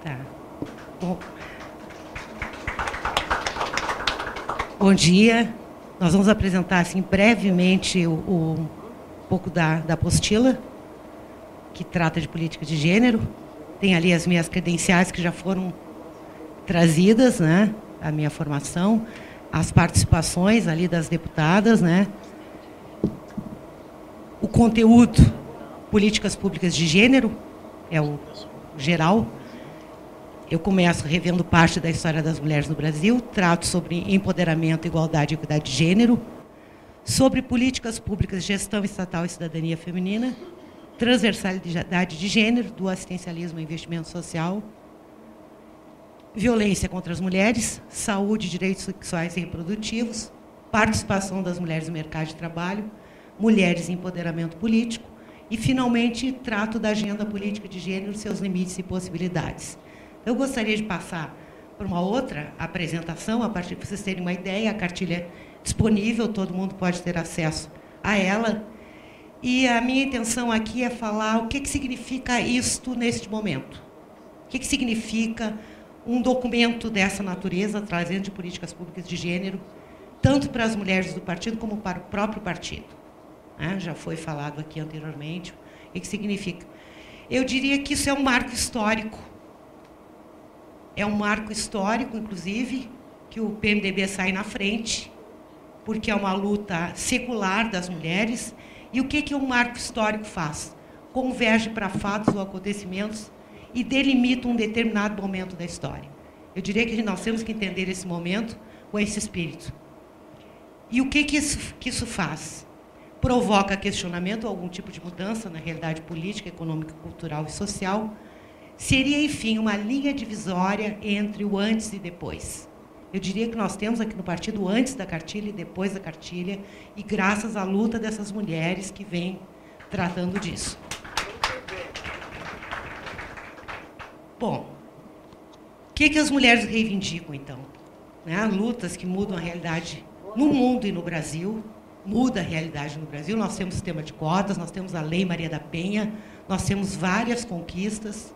Tá. Bom dia. Nós vamos apresentar assim, brevemente um pouco da apostila, que trata de política de gênero. Tem ali as minhas credenciais que já foram trazidas, né? A minha formação, as participações ali das deputadas, né? O conteúdo, políticas públicas de gênero, é o geral. Eu começo revendo parte da história das mulheres no Brasil, trato sobre empoderamento, igualdade e equidade de gênero, sobre políticas públicas, gestão estatal e cidadania feminina, transversalidade de gênero, do assistencialismo ao investimento social, violência contra as mulheres, saúde, direitos sexuais e reprodutivos, participação das mulheres no mercado de trabalho, mulheres e empoderamento político, e, finalmente, trato da agenda política de gênero, seus limites e possibilidades. Eu gostaria de passar para uma outra apresentação, a partir de vocês terem uma ideia. A cartilha é disponível, todo mundo pode ter acesso a ela. E a minha intenção aqui é falar o que significa isto neste momento. O que significa um documento dessa natureza, trazendo de políticas públicas de gênero, tanto para as mulheres do partido como para o próprio partido. Já foi falado aqui anteriormente. O que significa? Eu diria que isso é um marco histórico. É um marco histórico, inclusive, que o PMDB sai na frente, porque é uma luta secular das mulheres. E o que um marco histórico faz? Converge para fatos ou acontecimentos e delimita um determinado momento da história. Eu diria que nós temos que entender esse momento com esse espírito. E o que isso faz? Provoca questionamento, algum tipo de mudança na realidade política, econômica, cultural e social. Seria, enfim, uma linha divisória entre o antes e depois. Eu diria que nós temos aqui no partido o antes da cartilha e depois da cartilha, e graças à luta dessas mulheres que vêm tratando disso. Bom, o que as mulheres reivindicam, então? Lutas que mudam a realidade no mundo e no Brasil. Muda a realidade no Brasil. Nós temos sistema de cotas, nós temos a Lei Maria da Penha, nós temos várias conquistas,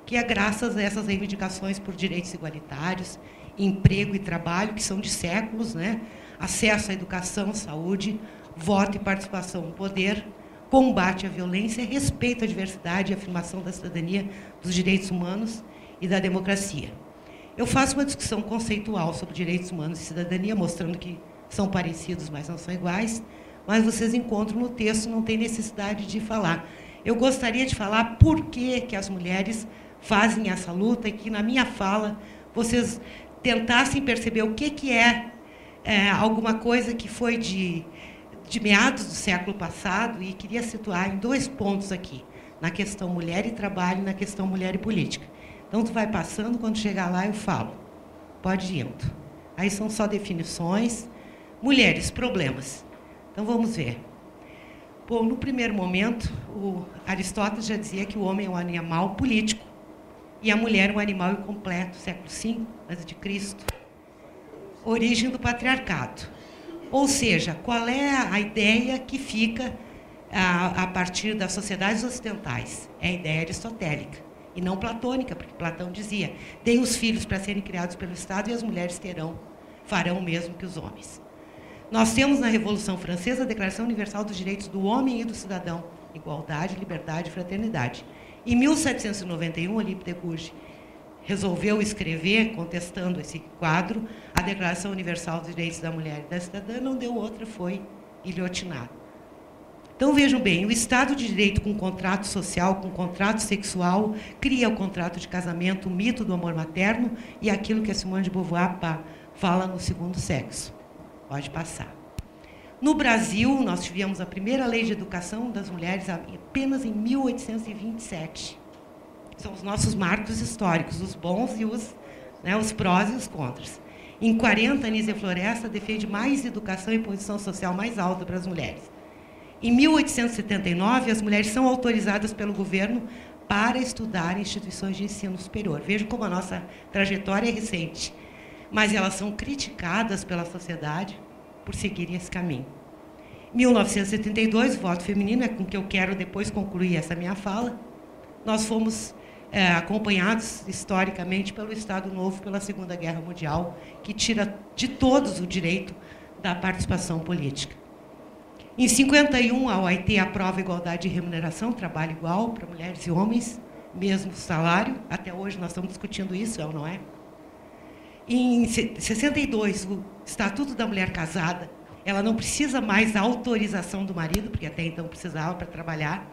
que é graças a essas reivindicações por direitos igualitários, emprego e trabalho, que são de séculos, né? Acesso à educação, saúde, voto e participação no poder, combate à violência, respeito à diversidade e afirmação da cidadania, dos direitos humanos e da democracia. Eu faço uma discussão conceitual sobre direitos humanos e cidadania, mostrando que são parecidos, mas não são iguais, mas vocês encontram no texto, não tem necessidade de falar. Eu gostaria de falar por que as mulheres fazem essa luta, e que, na minha fala, vocês tentassem perceber o que é alguma coisa que foi de meados do século passado, e queria situar em 2 pontos aqui, na questão mulher e trabalho e na questão mulher e política. Então, tu vai passando, quando chegar lá eu falo. Pode ir indo. Aí são só definições. Mulheres, problemas. Então, vamos ver. Bom, no primeiro momento, o Aristóteles já dizia que o homem é um animal político e a mulher um animal incompleto, século V a.C., origem do patriarcado. Ou seja, qual é a ideia que fica a partir das sociedades ocidentais? É a ideia aristotélica, e não platônica, porque Platão dizia: deem os filhos para serem criados pelo Estado e as mulheres farão o mesmo que os homens. Nós temos na Revolução Francesa a Declaração Universal dos Direitos do Homem e do Cidadão, igualdade, liberdade e fraternidade. Em 1791, Olympe de Gouges resolveu escrever, contestando esse quadro, a Declaração Universal dos Direitos da Mulher e da Cidadã. Não deu outra, foi guilhotinado. Então, vejam bem, o Estado de Direito com contrato social, com contrato sexual, cria o contrato de casamento, o mito do amor materno e aquilo que a Simone de Beauvoir fala no segundo sexo. Pode passar. No Brasil, nós tivemos a primeira lei de educação das mulheres apenas em 1827. São os nossos marcos históricos, os bons e os prós e os contras. Em 40, Anísia Floresta defende mais educação e posição social mais alta para as mulheres. Em 1879, as mulheres são autorizadas pelo governo para estudar em instituições de ensino superior. Vejam como a nossa trajetória é recente. Mas elas são criticadas pela sociedade por seguirem esse caminho. Em 1972, voto feminino, é com que eu quero depois concluir essa minha fala, nós fomos acompanhados historicamente pelo Estado Novo, pela Segunda Guerra Mundial, que tira de todos o direito da participação política. Em 51, a OIT aprova a igualdade de remuneração, trabalho igual para mulheres e homens, mesmo salário. Até hoje nós estamos discutindo isso, é ou não é? Em 62, o Estatuto da Mulher Casada, ela não precisa mais da autorização do marido, porque até então precisava para trabalhar,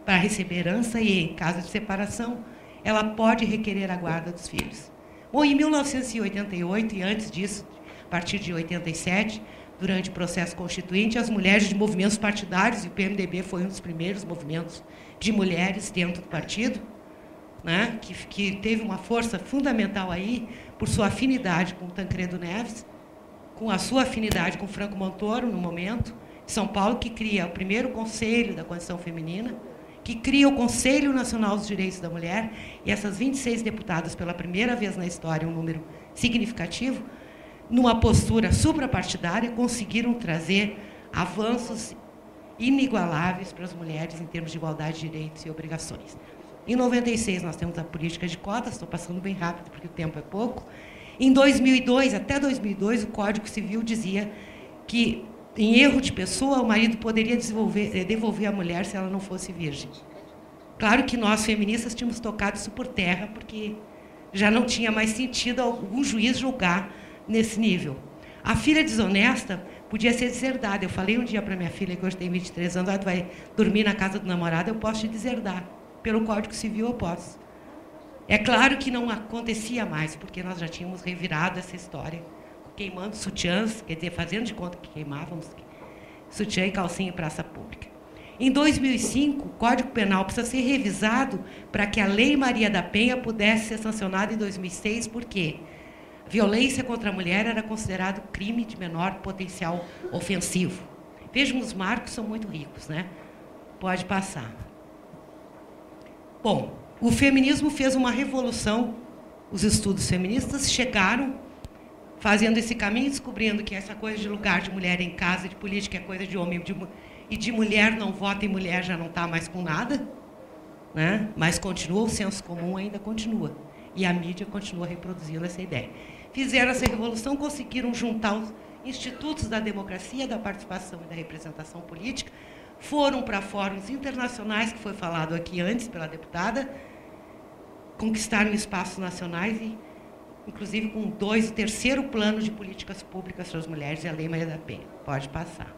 para receber herança, e em caso de separação, ela pode requerer a guarda dos filhos. Bom, em 1988, e antes disso, a partir de 87, durante o processo constituinte, as mulheres de movimentos partidários, e o PMDB foi um dos primeiros movimentos de mulheres dentro do partido, né, que teve uma força fundamental aí, por sua afinidade com o Tancredo Neves, com a sua afinidade com Franco Montoro, no momento, de São Paulo, que cria o primeiro Conselho da Condição Feminina, que cria o Conselho Nacional dos Direitos da Mulher, e essas 26 deputadas, pela primeira vez na história, um número significativo, numa postura suprapartidária, conseguiram trazer avanços inigualáveis para as mulheres em termos de igualdade de direitos e obrigações. Em 96, nós temos a política de cotas, estou passando bem rápido porque o tempo é pouco. Em 2002, até 2002, o Código Civil dizia que, em erro de pessoa, o marido poderia devolver a mulher se ela não fosse virgem. Claro que nós, feministas, tínhamos tocado isso por terra, porque já não tinha mais sentido algum juiz julgar nesse nível. A filha desonesta podia ser deserdada. Eu falei um dia para minha filha, que hoje tem 23 anos, tu vai dormir na casa do namorado, eu posso te deserdar. Pelo Código Civil eu posso. É claro que não acontecia mais, porque nós já tínhamos revirado essa história, queimando sutiãs, quer dizer, fazendo de conta que queimávamos sutiã e calcinha em praça pública. Em 2005, o Código Penal precisa ser revisado para que a Lei Maria da Penha pudesse ser sancionada em 2006, porque violência contra a mulher era considerado crime de menor potencial ofensivo. Vejam, os marcos são muito ricos, né? Pode passar. Bom, o feminismo fez uma revolução, os estudos feministas chegaram fazendo esse caminho, descobrindo que essa coisa de lugar de mulher em casa, de política, é coisa de homem, e de mulher não vota e mulher já não está mais com nada, né? Mas continua, o senso comum ainda continua. E a mídia continua reproduzindo essa ideia. Fizeram essa revolução, conseguiram juntar os institutos da democracia, da participação e da representação política, foram para fóruns internacionais, que foi falado aqui antes pela deputada, conquistaram espaços nacionais e, inclusive, com o terceiro plano de políticas públicas para as mulheres e a Lei Maria da Penha. Pode passar.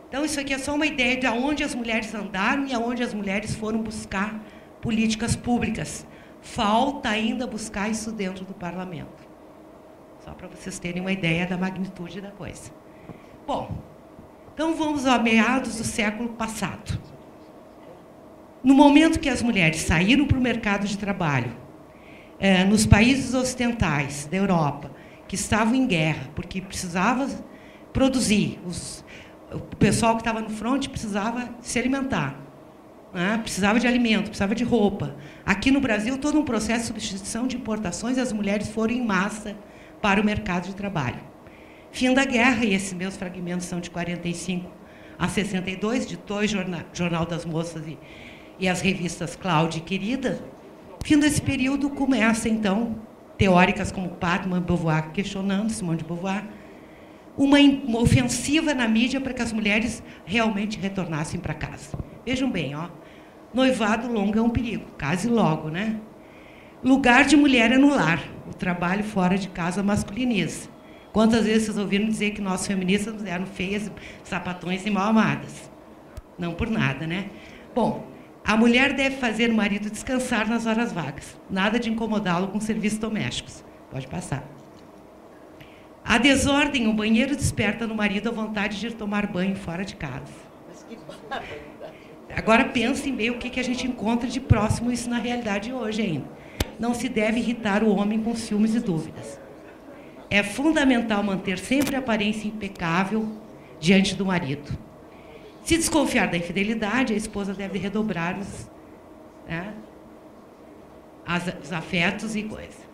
Então, isso aqui é só uma ideia de aonde as mulheres andaram e aonde as mulheres foram buscar políticas públicas. Falta ainda buscar isso dentro do parlamento. Só para vocês terem uma ideia da magnitude da coisa. Bom, então vamos a meados do século passado. No momento que as mulheres saíram para o mercado de trabalho, nos países ocidentais da Europa, que estavam em guerra, porque precisava produzir, o pessoal que estava no fronte precisava se alimentar, né? Precisava de alimento, precisava de roupa. Aqui no Brasil, todo um processo de substituição de importações, as mulheres foram em massa para o mercado de trabalho. Fim da guerra, e esses meus fragmentos são de 45 a 62, de dois Jornal das Moças e as revistas Cláudia e Querida. Fim desse período, começa, então, teóricas como Padma Beauvoir questionando, Simone de Beauvoir, uma ofensiva na mídia para que as mulheres realmente retornassem para casa. Vejam bem, ó, noivado longo é um perigo, case logo, né? Lugar de mulher é no lar, o trabalho fora de casa masculiniza. Quantas vezes vocês ouviram dizer que nós feministas nos eram feias, sapatões e mal amadas? Não por nada, né? Bom, a mulher deve fazer o marido descansar nas horas vagas. Nada de incomodá-lo com serviços domésticos. Pode passar. A desordem, o banheiro desperta no marido a vontade de ir tomar banho fora de casa. Agora pensem bem o que a gente encontra de próximo isso na realidade hoje ainda. Não se deve irritar o homem com ciúmes e dúvidas. É fundamental manter sempre a aparência impecável diante do marido. Se desconfiar da infidelidade, a esposa deve redobrar os afetos e coisas.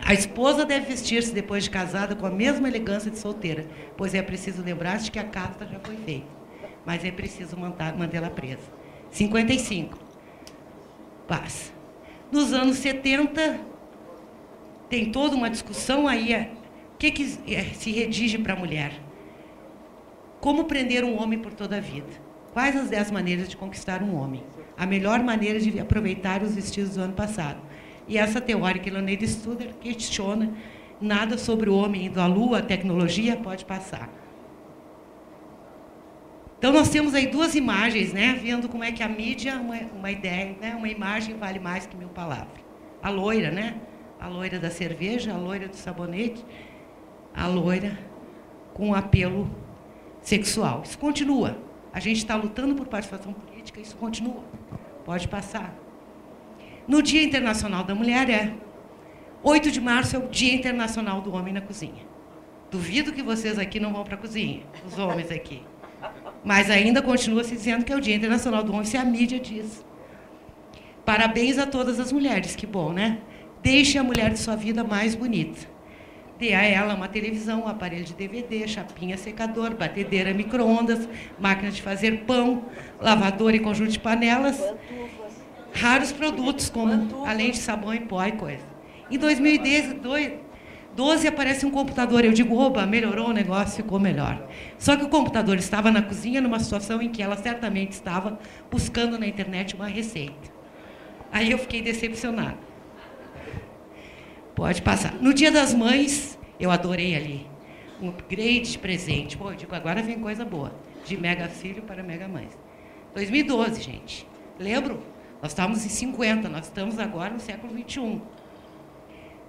A esposa deve vestir-se depois de casada com a mesma elegância de solteira, pois é preciso lembrar de que a casta já foi feita, mas é preciso mantê-la presa. 55. Passa. Nos anos 70, tem toda uma discussão aí, o que se redige para a mulher? Como prender um homem por toda a vida? Quais as 10 maneiras de conquistar um homem? A melhor maneira de aproveitar os vestidos do ano passado. E essa teórica, Iloneida Studer, questiona nada sobre o homem indo à lua, a tecnologia pode passar. Então, nós temos aí 2 imagens, né, vendo como é que a mídia, uma ideia, né, uma imagem vale mais que 1000 palavras. A loira, né? A loira da cerveja, a loira do sabonete, a loira com apelo sexual. Isso continua. A gente está lutando por participação política, isso continua. Pode passar. No Dia Internacional da Mulher, 8 de março é o Dia Internacional do Homem na Cozinha. Duvido que vocês aqui não vão para a cozinha, os homens aqui. Mas ainda continua se dizendo que é o Dia Internacional do Homem, se a mídia diz. Parabéns a todas as mulheres, que bom, né? Deixe a mulher de sua vida mais bonita. Dê a ela uma televisão, um aparelho de DVD, chapinha, secador, batedeira, micro-ondas, máquina de fazer pão, lavadora e conjunto de panelas. Raros produtos, como além de sabão em pó e coisa. Em 2012 aparece um computador. Eu digo, oba, melhorou o negócio, ficou melhor. Só que o computador estava na cozinha numa situação em que ela certamente estava buscando na internet uma receita. Aí eu fiquei decepcionada. Pode passar. No Dia das Mães, eu adorei ali. Um upgrade de presente. Pô, eu digo, agora vem coisa boa. De mega filho para mega mães. 2012, gente. Lembro? Nós estávamos em 50, nós estamos agora no século 21.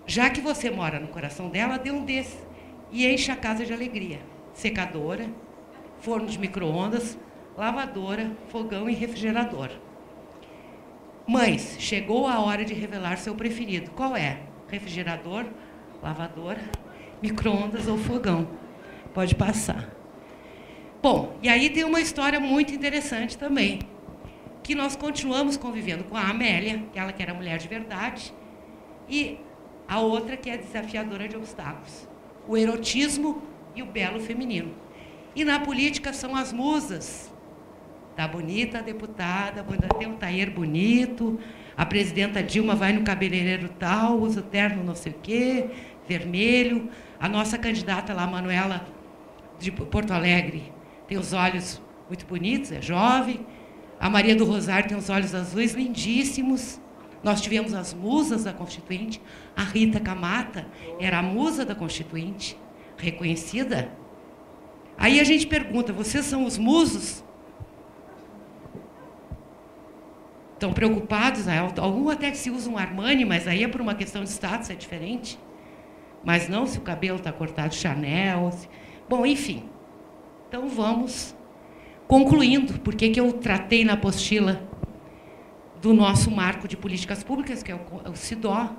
Já que você mora no coração dela, dê um desse. E enche a casa de alegria. Secadora, forno de micro-ondas, lavadora, fogão e refrigerador. Mães, chegou a hora de revelar seu preferido. Qual é? Refrigerador, lavadora, micro-ondas ou fogão? Pode passar. Bom, e aí tem uma história muito interessante também, que nós continuamos convivendo com a Amélia, aquela que era mulher de verdade, e a outra que é desafiadora de obstáculos. O erotismo e o belo feminino. E na política são as musas. Tá bonita a deputada, tem um taier bonito, a presidenta Dilma vai no cabeleireiro tal, usa terno não sei o quê, vermelho. A nossa candidata lá, Manuela, de Porto Alegre, tem os olhos muito bonitos, é jovem. A Maria do Rosário tem os olhos azuis lindíssimos. Nós tivemos as musas da Constituinte. A Rita Camata era a musa da Constituinte, reconhecida. Aí a gente pergunta, vocês são os musos? Estão preocupados? Algum até que se usa um Armani, mas aí é por uma questão de status, é diferente. Mas não se o cabelo está cortado Chanel. Bom, enfim. Então vamos concluindo. Por que eu tratei na apostila do nosso marco de políticas públicas, que é o CIDO,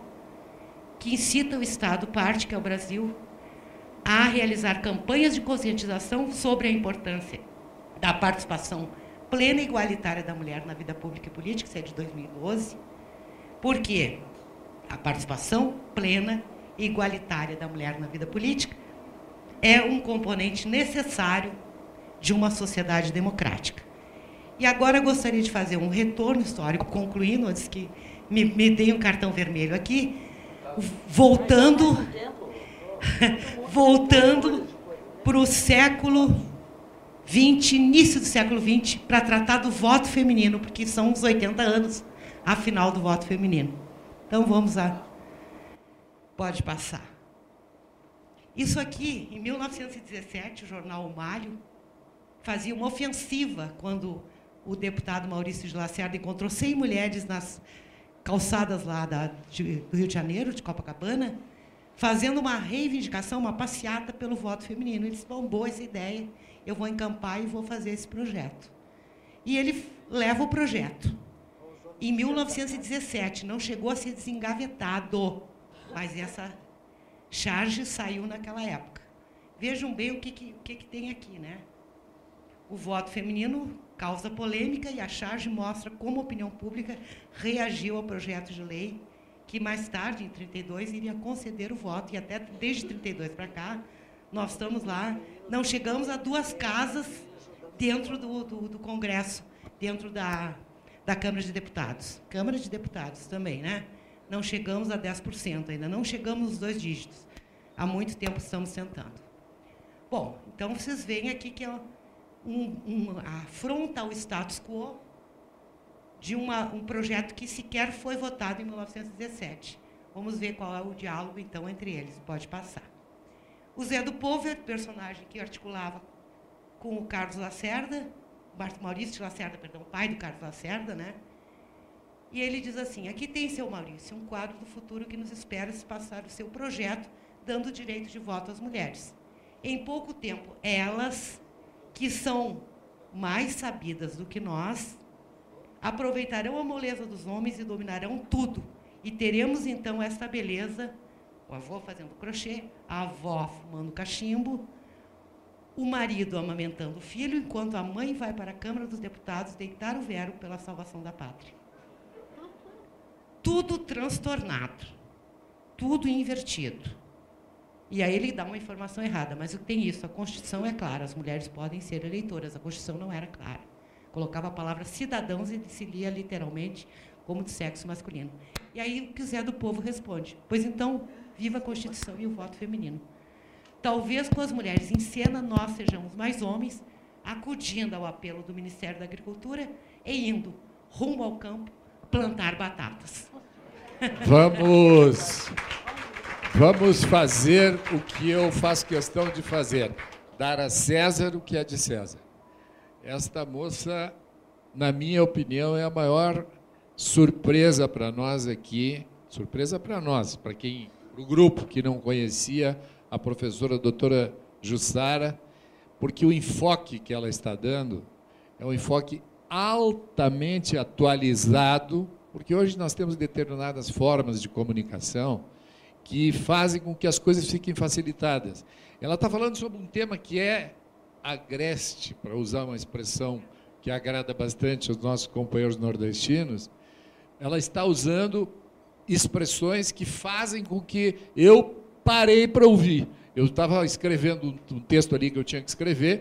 que incita o Estado, parte, que é o Brasil, a realizar campanhas de conscientização sobre a importância da participação plena e igualitária da mulher na vida pública e política, isso é de 2012. Por quê? A participação plena e igualitária da mulher na vida política é um componente necessário de uma sociedade democrática. E agora eu gostaria de fazer um retorno histórico, concluindo, antes que me deem um cartão vermelho aqui, voltando para o século XX, início do século XX, para tratar do voto feminino, porque são os 80 anos, a final do voto feminino. Então, vamos lá. Pode passar. Isso aqui, em 1917, o jornal O Malho fazia uma ofensiva quando o deputado Maurício de Lacerda encontrou 100 mulheres nas calçadas lá do Rio de Janeiro, de Copacabana, fazendo uma reivindicação, uma passeata pelo voto feminino. Ele disse, bom, boa essa ideia, eu vou encampar e vou fazer esse projeto. E ele leva o projeto. Em 1917, não chegou a ser desengavetado, mas essa charge saiu naquela época. Vejam bem o que tem aqui, né? O voto feminino causa polêmica e a charge mostra como a opinião pública reagiu ao projeto de lei que mais tarde, em 32, iria conceder o voto. E até desde 32 para cá, nós estamos lá, não chegamos a 2 casas dentro do Congresso, dentro da Câmara de Deputados. Câmara de Deputados também, né? Não chegamos a 10% ainda, não chegamos nos 2 dígitos. Há muito tempo estamos tentando. Bom, então vocês veem aqui que é afronta ao status quo de um projeto que sequer foi votado em 1917. Vamos ver qual é o diálogo, então, entre eles. Pode passar. O Zé do Povo é o personagem que articulava com o Carlos Lacerda, Maurício Lacerda, perdão, pai do Carlos Lacerda, né? E ele diz assim: aqui tem, seu Maurício, um quadro do futuro que nos espera se passar o seu projeto, dando direito de voto às mulheres. Em pouco tempo, elas, que são mais sabidas do que nós, aproveitarão a moleza dos homens e dominarão tudo. E teremos, então, esta beleza, o avô fazendo crochê, a avó fumando cachimbo, o marido amamentando o filho, enquanto a mãe vai para a Câmara dos Deputados deitar o verbo pela salvação da pátria. Tudo transtornado, tudo invertido. E aí ele dá uma informação errada, mas tem isso, a Constituição é clara, as mulheres podem ser eleitoras, a Constituição não era clara. Colocava a palavra cidadãos e se lia literalmente como de sexo masculino. E aí o que o Zé do Povo responde: pois então, viva a Constituição e o voto feminino. Talvez com as mulheres em cena nós sejamos mais homens, acudindo ao apelo do Ministério da Agricultura e indo rumo ao campo plantar batatas. Vamos fazer o que eu faço questão de fazer, dar a César o que é de César. Esta moça, na minha opinião, é a maior surpresa para nós aqui, surpresa para nós, para o grupo que não conhecia a professora doutora Jussara, porque o enfoque que ela está dando é um enfoque altamente atualizado, porque hoje nós temos determinadas formas de comunicação que fazem com que as coisas fiquem facilitadas. Ela está falando sobre um tema que é agreste, para usar uma expressão que agrada bastante aos nossos companheiros nordestinos. Ela está usando expressões que fazem com que eu parei para ouvir. Eu estava escrevendo um texto ali que eu tinha que escrever,